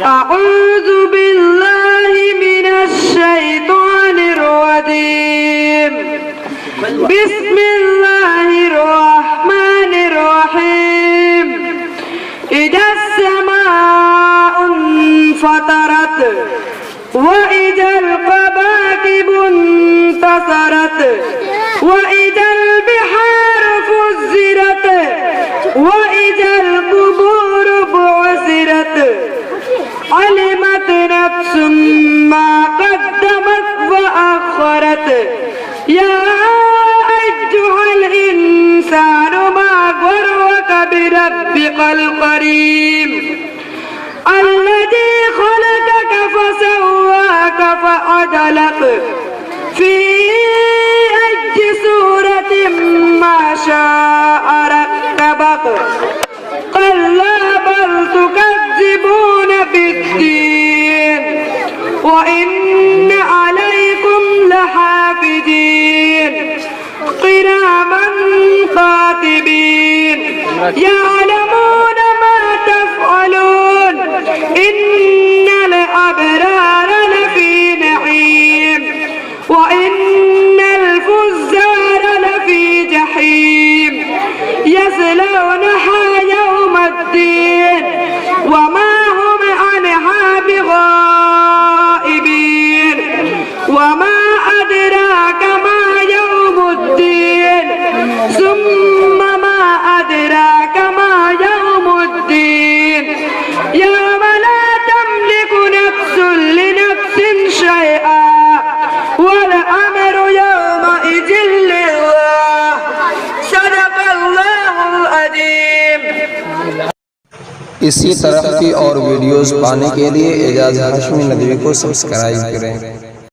أعوذ بالله من الشيطان الرجيم بسم الله الرحمن الرحيم إذا السماء انفطرت وإذا الكواكب انتثرت وإذا البحار فجرت وإذا القبور بعثرت علمت نفس ما قدمت وأخرت يا أيها الإنسان ما غرك بربك الكريم الذي خلقك فسواك فعدلك في أي صورة ما شاء ركبك كلا بل تكذبون بالدين وإن عليكم لحافظين كراما كاتبين يعلمون ما تفعلون إن الأبرار لفي نعيم وإن الفجار لفي جحيم يصلونها يوم الدين وما هم عنها بغائبين وما أدراك ما يوم الدين ثم ما أدراك ما يوم الدين يوم لا تملك نفس لنفس شيئا والأمر يومئذ لله صدق الله العظيم। इसी तरह की और वीडियोस पाने के लिए एजाज हाशमी नदवी को सब्सक्राइब करें।